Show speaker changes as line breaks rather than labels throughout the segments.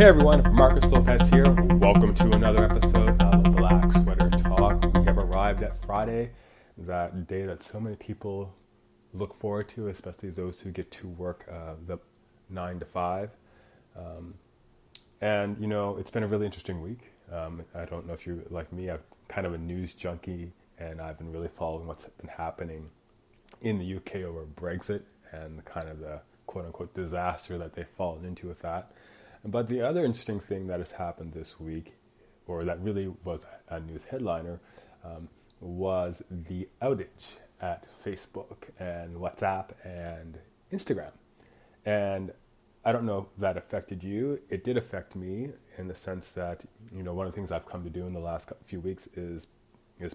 Hey everyone, Marcus Lopez here. Welcome to another episode of Black Sweater Talk. We have arrived at Friday, that day that so many people look forward to, especially those who get to work the 9 to 5. And you know, it's been a really interesting week. I don't know if you're like me, I'm kind of a news junkie, and I've been really following what's been happening in the UK over Brexit and kind of the quote-unquote disaster that they've fallen into with that. But the other interesting thing that has happened this week, or that really was a news headliner, was the outage at Facebook and WhatsApp and Instagram. And I don't know if that affected you. It did affect me in the sense that, you know, one of the things I've come to do in the last few weeks is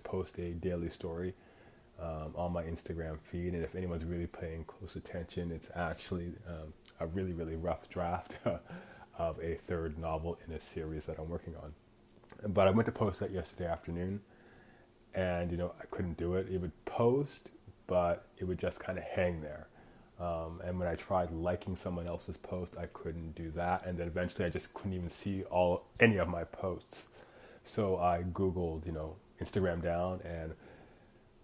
post a daily story on my Instagram feed. And if anyone's really paying close attention, it's actually a really, really rough draft of a third novel in a series that I'm working on. But I went to post that yesterday afternoon, and you know, I couldn't do it. It would post, but it would just kind of hang there. And when I tried liking someone else's post, I couldn't do that. And then eventually I just couldn't even see any of my posts. So I Googled, you know, Instagram down, and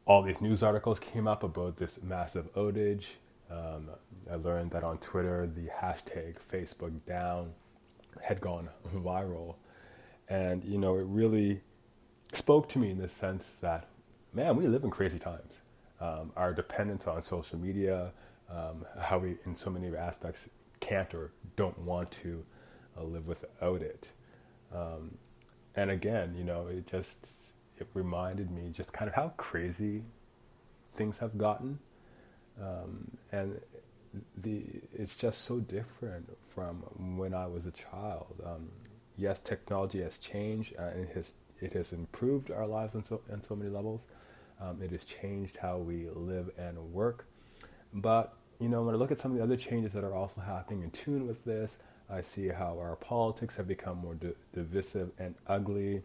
all these news articles came up about this massive outage. I learned that on Twitter, the hashtag Facebook down had gone viral. And, you know, it really spoke to me in the sense that, man, we live in crazy times. Our dependence on social media, how we, in so many aspects, can't or don't want to live without it. And again, you know, it reminded me just kind of how crazy things have gotten. And it's just so different from when I was a child. Yes, technology has changed, and it has improved our lives on so many levels. It has changed how we live and work. But you know, when I look at some of the other changes that are also happening in tune with this, I see how our politics have become more divisive and ugly,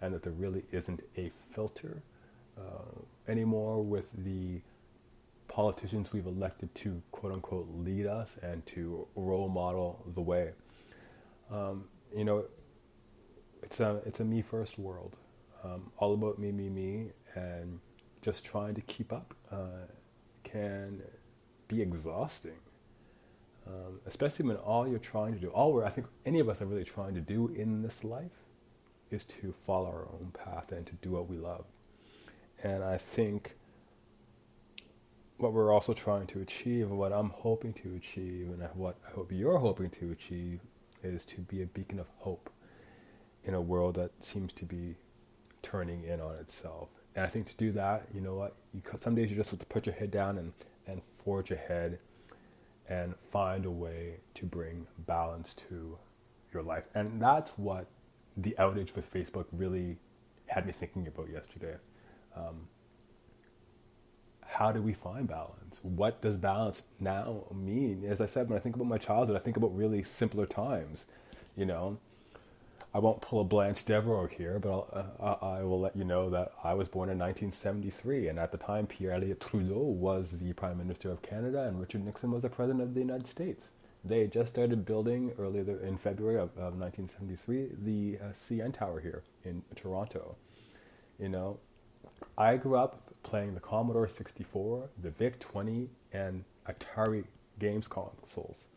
and that there really isn't a filter anymore with the politicians we've elected to quote-unquote lead us and to role model the way. You know, it's a me first world, all about me, and just trying to keep up can be exhausting, especially when all you're trying to do, I think any of us are really trying to do in this life, is to follow our own path and to do what we love. And I think what we're also trying to achieve, and what I'm hoping to achieve, and what I hope you're hoping to achieve, is to be a beacon of hope in a world that seems to be turning in on itself. And I think to do that, you know what, some days you just have to put your head down and forge ahead and find a way to bring balance to your life. And that's what the outage with Facebook really had me thinking about yesterday. How do we find balance? What does balance now mean? As I said, when I think about my childhood, I think about really simpler times. You know, I won't pull a Blanche Devereaux here, but I will let you know that I was born in 1973, and at the time, Pierre Elliott Trudeau was the Prime Minister of Canada, and Richard Nixon was the President of the United States. They had just started building earlier in February of 1973 the CN Tower here in Toronto. You know, I grew up playing the Commodore 64, the VIC-20, and Atari games consoles.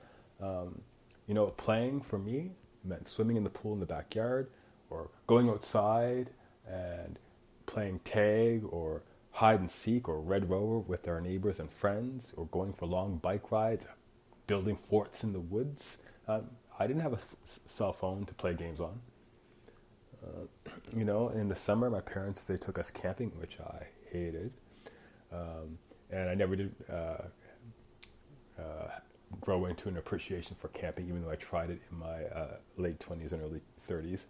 You know, playing for me meant swimming in the pool in the backyard, or going outside and playing tag or hide and seek or Red Rover with our neighbors and friends, or going for long bike rides, building forts in the woods. I didn't have a cell phone to play games on. You know, in the summer, my parents, they took us camping, which I hated. And I never did grow into an appreciation for camping, even though I tried it in my late 20s and early 30s.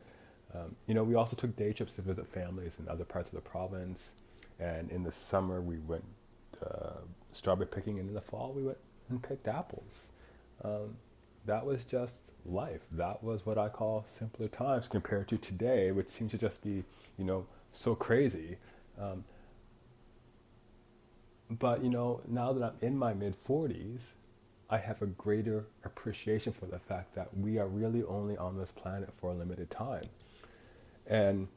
You know, we also took day trips to visit families in other parts of the province. And in the summer, we went strawberry picking, and in the fall, we went and picked apples. That was just life. That was what I call simpler times compared to today, which seems to just be, you know, so crazy. But, you know, now that I'm in my mid-40s, I have a greater appreciation for the fact that we are really only on this planet for a limited time. And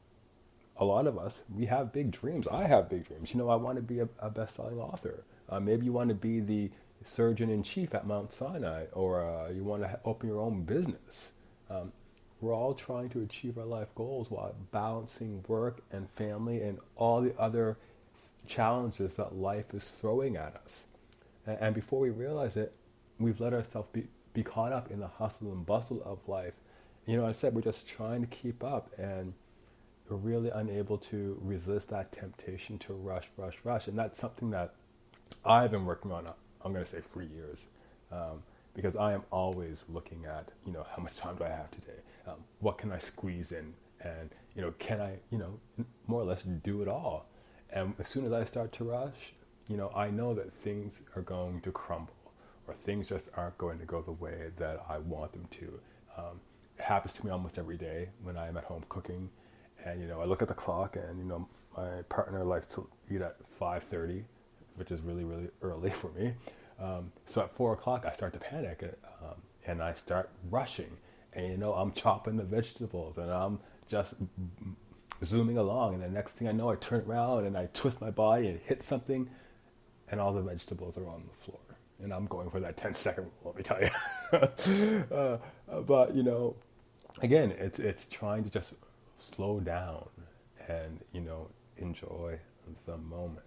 a lot of us, we have big dreams. I have big dreams. I want to be a best-selling author. Maybe you want to be the surgeon-in-chief at Mount Sinai, or you want to open your own business. We're all trying to achieve our life goals while balancing work and family and all the other challenges that life is throwing at us. And before we realize it, we've let ourselves be caught up in the hustle and bustle of life. I said we're just trying to keep up, and we're really unable to resist that temptation to rush. And that's something that I've been working on, I'm going to say, for years. Because I am always looking at, how much time do I have today? What can I squeeze in? And, can I, more or less do it all? And as soon as I start to rush, I know that things are going to crumble, or things just aren't going to go the way that I want them to. It happens to me almost every day when I am at home cooking, and I look at the clock, and my partner likes to eat at 5:30, which is really, really early for me. So at 4 o'clock I start to panic, and I start rushing, and I'm chopping the vegetables, and I'm just zooming along, and the next thing I know, I turn around and I twist my body and hit something, and all the vegetables are on the floor, and I'm going for that 10-second rule, let me tell you. But again, it's trying to just slow down and enjoy the moment.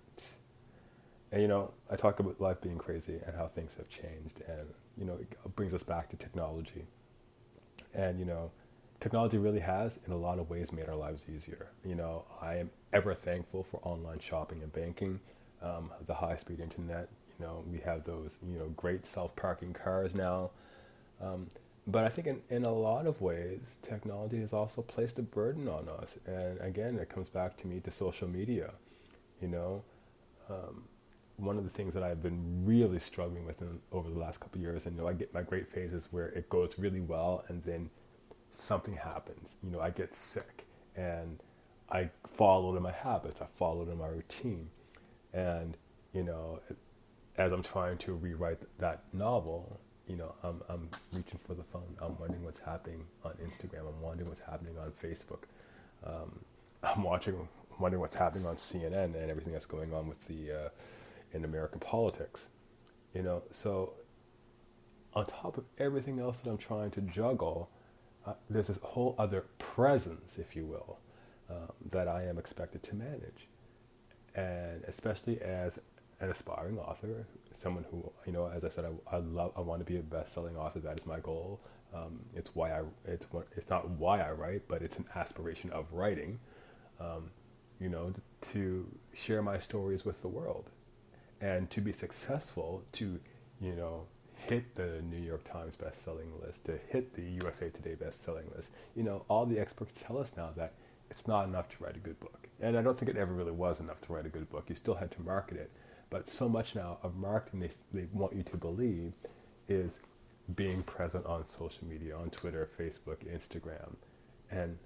And I talk about life being crazy and how things have changed, and it brings us back to technology. And technology really has, in a lot of ways, made our lives easier. I am ever thankful for online shopping and banking, the high-speed internet. We have those great self-parking cars now. But I think in a lot of ways, technology has also placed a burden on us. And again, it comes back to social media. One of the things that I've been really struggling with over the last couple of years, and I get my great phases where it goes really well, and then something happens. I get sick, and I fall out of my habits. I fall out of my routine, and as I'm trying to rewrite that novel, I'm reaching for the phone. I'm wondering what's happening on Instagram. I'm wondering what's happening on Facebook. I'm wondering what's happening on CNN and everything that's going on with in American politics. So on top of everything else that I'm trying to juggle, there's this whole other presence, if you will, that I am expected to manage. And especially as an aspiring author, someone who, as I said, I want to be a best-selling author. That is my goal. It's not why I write, but it's an aspiration of writing, to share my stories with the world. And to be successful, to, hit the New York Times best-selling list, to hit the USA Today best-selling list, all the experts tell us now that it's not enough to write a good book. And I don't think it ever really was enough to write a good book. You still had to market it. But so much now of marketing they want you to believe is being present on social media, on Twitter, Facebook, Instagram. And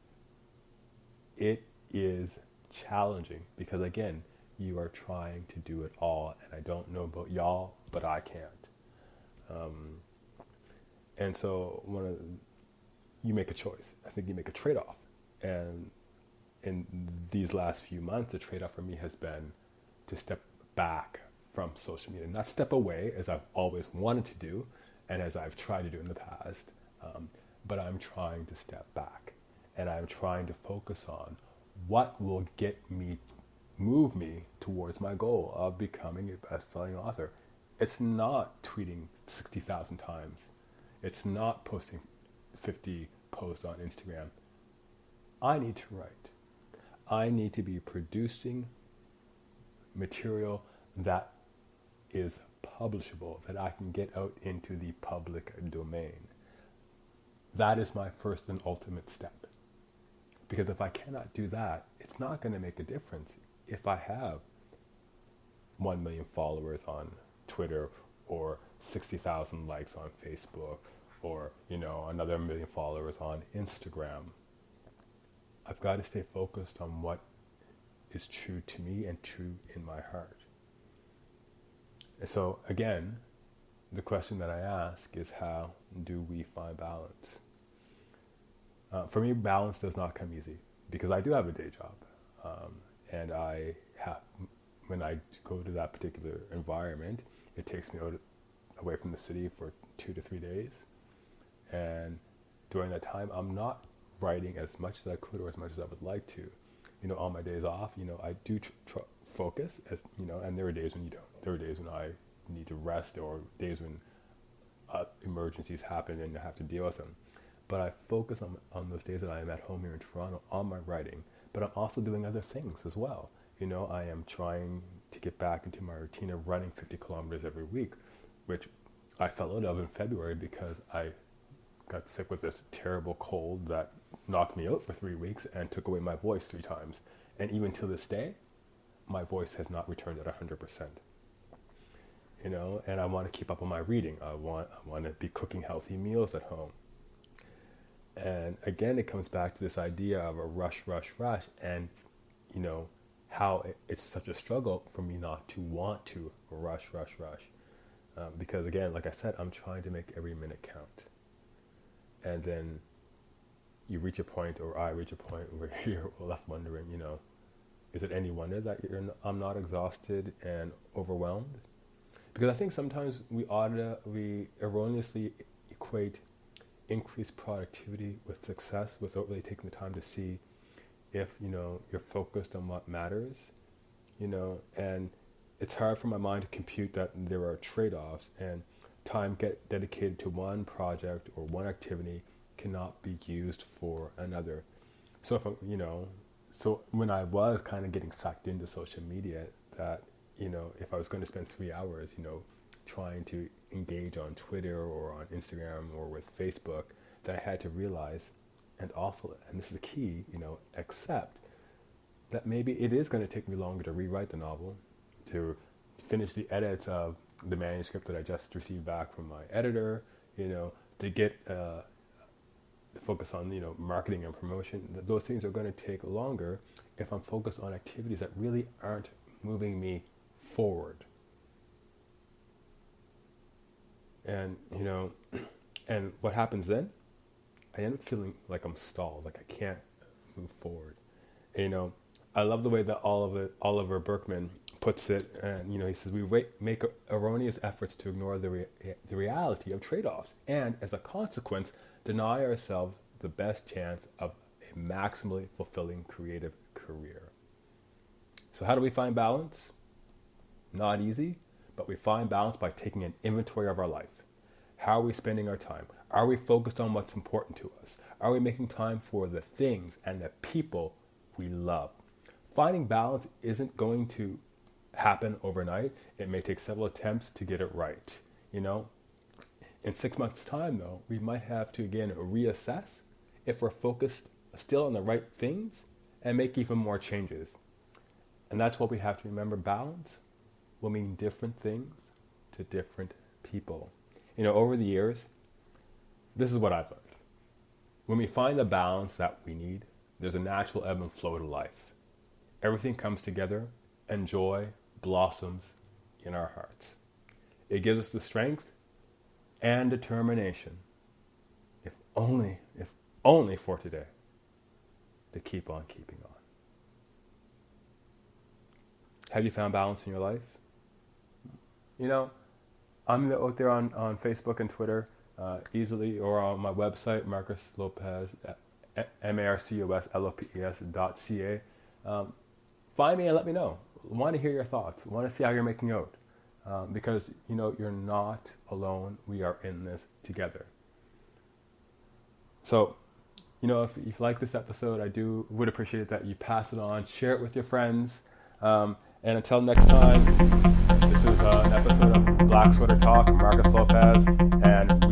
it is challenging because, again, you are trying to do it all, and I don't know about y'all, but I can't. And so you make a choice. I think you make a trade-off. And in these last few months, the trade-off for me has been to step back from social media, not step away as I've always wanted to do, and as I've tried to do in the past, but I'm trying to step back, and I'm trying to focus on what will move me towards my goal of becoming a best-selling author. It's not tweeting 60,000 times. It's not posting 50 posts on Instagram. I need to write. I need to be producing material that is publishable, that I can get out into the public domain. That is my first and ultimate step. Because if I cannot do that, it's not going to make a difference if I have 1 million followers on Twitter, or 60,000 likes on Facebook, or another 1 million followers on Instagram. I've got to stay focused on what is true to me and true in my heart. And so again, the question that I ask is, how do we find balance? For me, balance does not come easy because I do have a day job. And when I go to that particular environment, it takes me away from the city for 2 to 3 days. And during that time, I'm not writing as much as I could or as much as I would like to. On my days off, I do focus, and there are days when you don't. There are days when I need to rest, or days when emergencies happen and I have to deal with them. But I focus on those days that I am at home here in Toronto on my writing, but I'm also doing other things as well. I am trying to get back into my routine of running 50 kilometers every week, which I fell out of in February because I got sick with this terrible cold that knocked me out for 3 weeks and took away my voice 3 times. And even to this day, my voice has not returned at 100%. And I want to keep up on my reading. I want to be cooking healthy meals at home. And again, it comes back to this idea of a rush, and how it's such a struggle for me not to want to rush. Because again, like I said, I'm trying to make every minute count. And then you reach a point, or I reach a point where you're left wondering, is it any wonder that I'm not exhausted and overwhelmed? Because I think sometimes we erroneously equate increased productivity with success without really taking the time to see if, you're focused on what matters, and it's hard for my mind to compute that there are trade-offs, and time dedicated to one project or one activity cannot be used for another. So so when I was kind of getting sucked into social media, that, if I was going to spend 3 hours, trying to engage on Twitter or on Instagram or with Facebook, that I had to realize, and this is the key, accept that maybe it is going to take me longer to rewrite the novel, to finish the edits of the manuscript that I just received back from my editor, to get to focus on, marketing and promotion. Those things are going to take longer if I'm focused on activities that really aren't moving me forward. And, and what happens then? I end up feeling like I'm stalled, like I can't move forward. I love the way that Oliver Berkman puts it, and he says we make erroneous efforts to ignore the reality of trade-offs, and as a consequence, deny ourselves the best chance of a maximally fulfilling creative career. So how do we find balance? Not easy, but we find balance by taking an inventory of our life. How are we spending our time? Are we focused on what's important to us? Are we making time for the things and the people we love? Finding balance isn't going to happen overnight. It may take several attempts to get it right. In 6 months' time, though, we might have to again reassess if we're focused still on the right things and make even more changes. And that's what we have to remember. Balance will mean different things to different people. Over the years, this is what I've learned. When we find the balance that we need, there's a natural ebb and flow to life. Everything comes together and joy blossoms in our hearts. It gives us the strength and determination, if only for today, to keep on keeping on. Have you found balance in your life? I'm out there on Facebook and Twitter easily, or on my website, Marcus Lopez, marcoslopes.ca. Find me and let me know. I want to hear your thoughts. I want to see how you're making out. Because, you're not alone. We are in this together. So, if you like this episode, would appreciate that you pass it on, share it with your friends. And until next time, this is an episode of Black Sweater Talk, Marcus Lopez, and